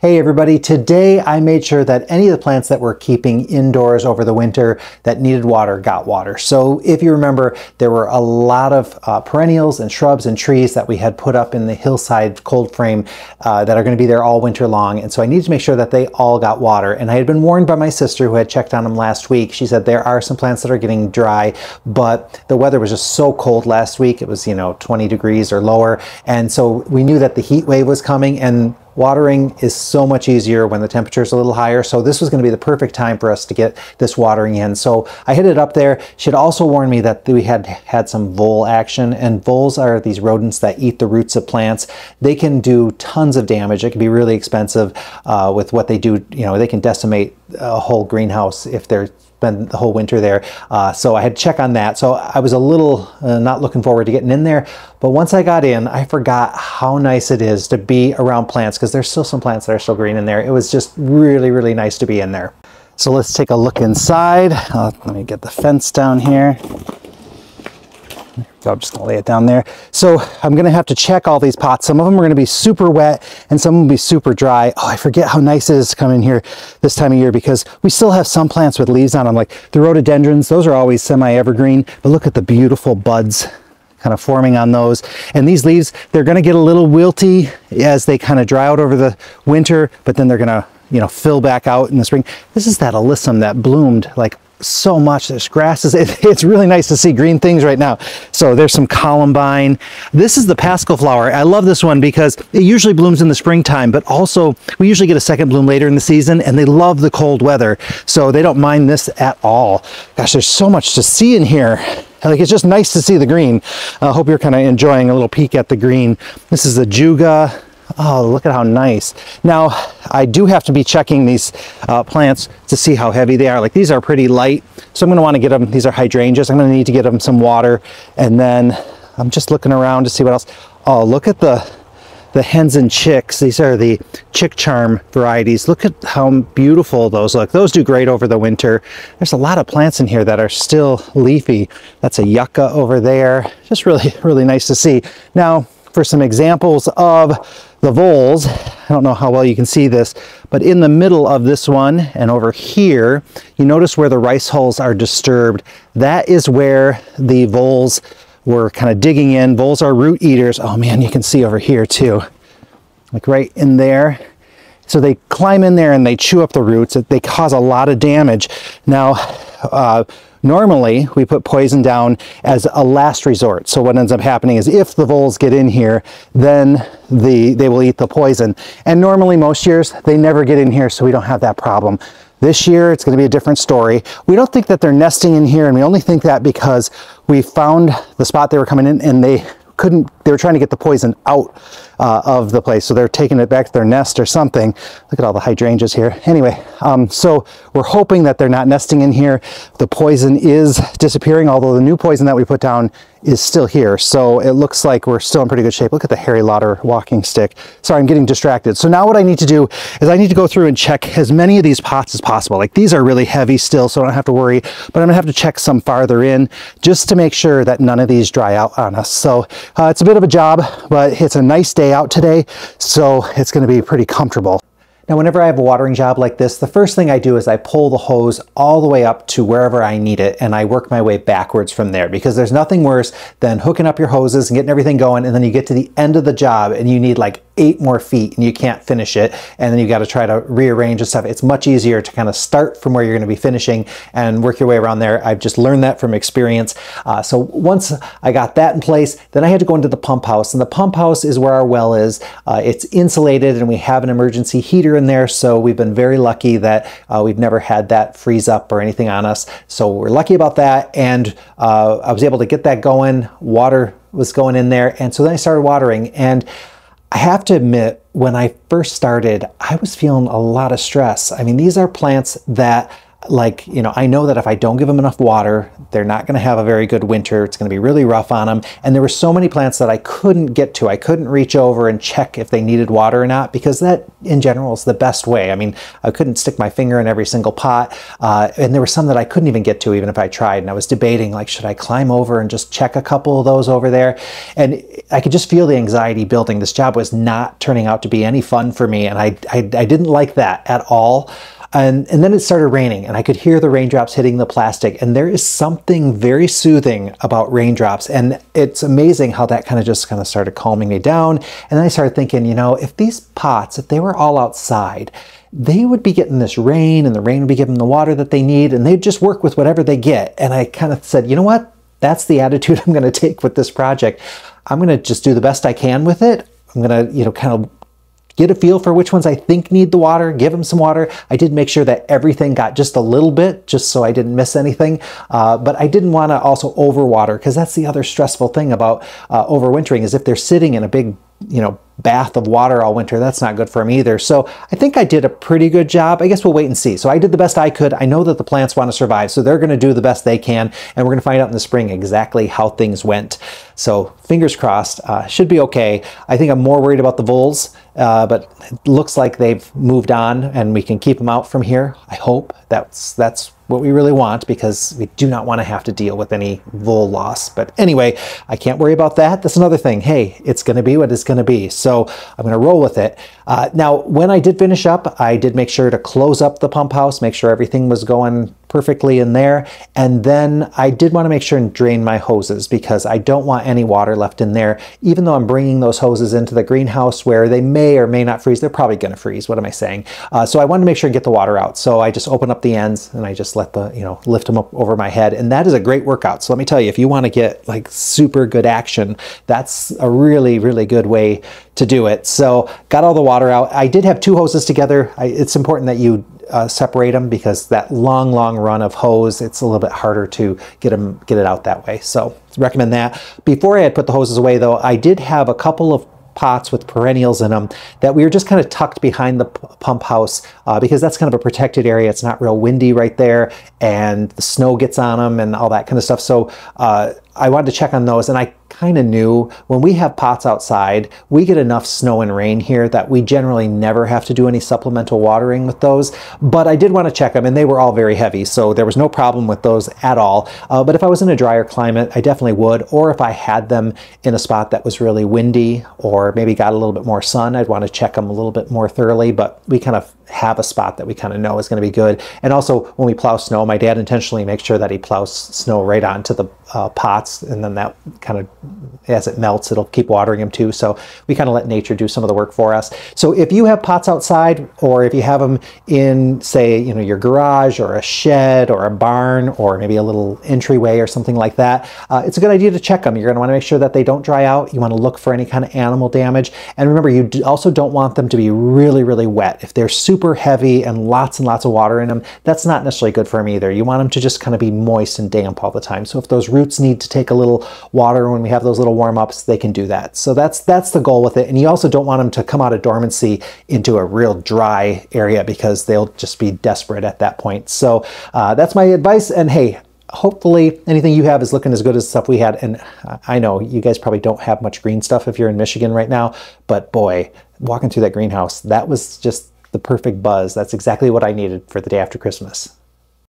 Hey everybody, today I made sure that any of the plants that we're keeping indoors over the winter that needed water got water. So if you remember, there were a lot of perennials and shrubs and trees that we had put up in the hillside cold frame that are going to be there all winter long. And so I needed to make sure that they all got water. And I had been warned by my sister who had checked on them last week. She said there are some plants that are getting dry, but the weather was just so cold last week. It was, 20 degrees or lower. And so we knew that the heat wave was coming, and watering is so much easier when the temperature is a little higher. So this was going to be the perfect time for us to get this watering in. So I hit it up there. She had also warned me that we had some vole action, and voles are these rodents that eat the roots of plants. They can do tons of damage. It can be really expensive with what they do. They can decimate a whole greenhouse if they're spend the whole winter there. So I had to check on that. So I was a little not looking forward to getting in there. But once I got in, I forgot how nice it is to be around plants, because there's still some plants that are still green in there. It was just really, really nice to be in there. So let's take a look inside. Let me get the fence down here. I'm just gonna lay it down there. So I'm gonna have to check all these pots. Some of them are gonna be super wet and some will be super dry. Oh, I forget how nice it is to come in here this time of year, because we still have some plants with leaves on them, like the rhododendrons. Those are always semi-evergreen, but look at the beautiful buds kind of forming on those. And these leaves, they're gonna get a little wilty as they kind of dry out over the winter, but then they're gonna, fill back out in the spring. This is that alyssum that bloomed like so much. There's grasses. It's really nice to see green things right now. So there's some columbine. This is the Paschal flower. I love this one because it usually blooms in the springtime, but also we usually get a second bloom later in the season, and they love the cold weather, so they don't mind this at all. Gosh, there's so much to see in here. Like, it's just nice to see the green. I hope you're kind of enjoying a little peek at the green. This is the juga. Oh, look at how nice. Now, I do have to be checking these plants to see how heavy they are. Like, these are pretty light, so I'm going to want to get them. These are hydrangeas. I'm going to need to get them some water. And then I'm just looking around to see what else. Oh, look at the hens and chicks. These are the chick charm varieties. Look at how beautiful those look. Those do great over the winter. There's a lot of plants in here that are still leafy. That's a yucca over there. Just really, really nice to see. Now, for some examples of the voles, I don't know how well you can see this, but in the middle of this one and over here, you notice where the rice hulls are disturbed. That is where the voles were kind of digging in. Voles are root eaters. Oh man, you can see over here too, like right in there. So they climb in there and they chew up the roots. They cause a lot of damage. Now, normally we put poison down as a last resort. So what ends up happening is if the voles get in here, then they will eat the poison. And normally most years they never get in here, so we don't have that problem. This year it's going to be a different story. We don't think that they're nesting in here, and we only think that because we found the spot they were coming in and they were trying to get the poison out of the place. So they're taking it back to their nest or something. Look at all the hydrangeas here. Anyway, so we're hoping that they're not nesting in here. The poison is disappearing, although the new poison that we put down is still here. So it looks like we're still in pretty good shape. Look at the Harry Lauder walking stick. Sorry, I'm getting distracted. So now what I need to do is I need to go through and check as many of these pots as possible. Like, these are really heavy still, so I don't have to worry, but I'm gonna have to check some farther in just to make sure that none of these dry out on us. So it's a bit of a job, but it's a nice day out today, so it's gonna be pretty comfortable. Now, whenever I have a watering job like this, the first thing I do is I pull the hose all the way up to wherever I need it, and I work my way backwards from there, because there's nothing worse than hooking up your hoses and getting everything going, and then you get to the end of the job and you need like 8 more feet and you can't finish it, and then you got to try to rearrange and stuff. It's much easier to kind of start from where you're going to be finishing and work your way around there. I've just learned that from experience. So once I got that in place, then I had to go into the pump house, and the pump house is where our well is. It's insulated and we have an emergency heater in there, so we've been very lucky that we've never had that freeze up or anything on us. So we're lucky about that, and I was able to get that going. Water was going in there, and so then I started watering. And I have to admit, when I first started, I was feeling a lot of stress. I mean, these are plants that like, you know, I know that if I don't give them enough water, they're not going to have a very good winter. It's going to be really rough on them. And there were so many plants that I couldn't get to. I couldn't reach over and check if they needed water or not, because that in general is the best way. I mean, I couldn't stick my finger in every single pot. And there were some that I couldn't even get to even if I tried. And I was debating, like, should I climb over and just check a couple of those over there? And I could just feel the anxiety building. This job was not turning out to be any fun for me. And I didn't like that at all. And then it started raining, and I could hear the raindrops hitting the plastic. And there is something very soothing about raindrops. And it's amazing how that kind of started calming me down. And then I started thinking, you know, if these pots, if they were all outside, they would be getting this rain, and the rain would be giving them the water that they need, and they'd just work with whatever they get. And I kind of said, you know what? That's the attitude I'm going to take with this project. I'm going to just do the best I can with it. I'm going to, you know, kind of get a feel for which ones I think need the water, give them some water. I did make sure that everything got just a little bit, just so I didn't miss anything. But I didn't want to also overwater, because that's the other stressful thing about overwintering, is if they're sitting in a big, you know, bath of water all winter, that's not good for them either. So I think I did a pretty good job. I guess we'll wait and see. So I did the best I could. I know that the plants want to survive, so they're going to do the best they can, and we're going to find out in the spring exactly how things went. So fingers crossed, should be okay. I think I'm more worried about the voles, but it looks like they've moved on and we can keep them out from here. I hope that's what we really want, because we do not want to have to deal with any vole loss. But anyway, I can't worry about that. That's another thing. Hey, it's going to be what it's going to be. So I'm going to roll with it. Now, when I did finish up, I did make sure to close up the pump house, make sure everything was going perfectly in there. And then I did want to make sure and drain my hoses, because I don't want any water left in there, even though I'm bringing those hoses into the greenhouse where they may or may not freeze. They're probably going to freeze. What am I saying? So I wanted to make sure and get the water out. So I just open up the ends and I just let the, you know, lift them up over my head. And that is a great workout. So let me tell you, if you want to get like super good action, that's a really, really good way to do it. So got all the water out. I did have two hoses together. It's important that you separate them, because that long run of hose, it's a little bit harder to get it out that way. So recommend that. Before I had put the hoses away though, I did have a couple of pots with perennials in them that we were just kind of tucked behind the pump house, because that's kind of a protected area. It's not real windy right there, and the snow gets on them and all that kind of stuff. So I wanted to check on those, and I kind of knew when we have pots outside, we get enough snow and rain here that we generally never have to do any supplemental watering with those. But I did want to check them, and they were all very heavy, so there was no problem with those at all. But if I was in a drier climate, I definitely would. Or if I had them in a spot that was really windy, or maybe got a little bit more sun, I'd want to check them a little bit more thoroughly. But we kind of have a spot that we kind of know is going to be good. And also when we plow snow, my dad intentionally makes sure that he plows snow right onto the pots, and then that kind of, as it melts, it'll keep watering them too. So we kind of let nature do some of the work for us. So if you have pots outside, or if you have them in, say, you know, your garage or a shed or a barn, or maybe a little entryway or something like that, it's a good idea to check them. You're going to want to make sure that they don't dry out. You want to look for any kind of animal damage. And remember, you also don't want them to be really, really wet. If they're super heavy and lots of water in them, that's not necessarily good for them either. You want them to just kind of be moist and damp all the time. So if those roots need to take a little water when we have those little warm-ups, they can do that. So that's the goal with it. And you also don't want them to come out of dormancy into a real dry area, because they'll just be desperate at that point. So that's my advice. And hey, hopefully anything you have is looking as good as the stuff we had. And I know you guys probably don't have much green stuff if you're in Michigan right now, but boy, walking through that greenhouse, that was just the perfect buzz. That's exactly what I needed for the day after Christmas.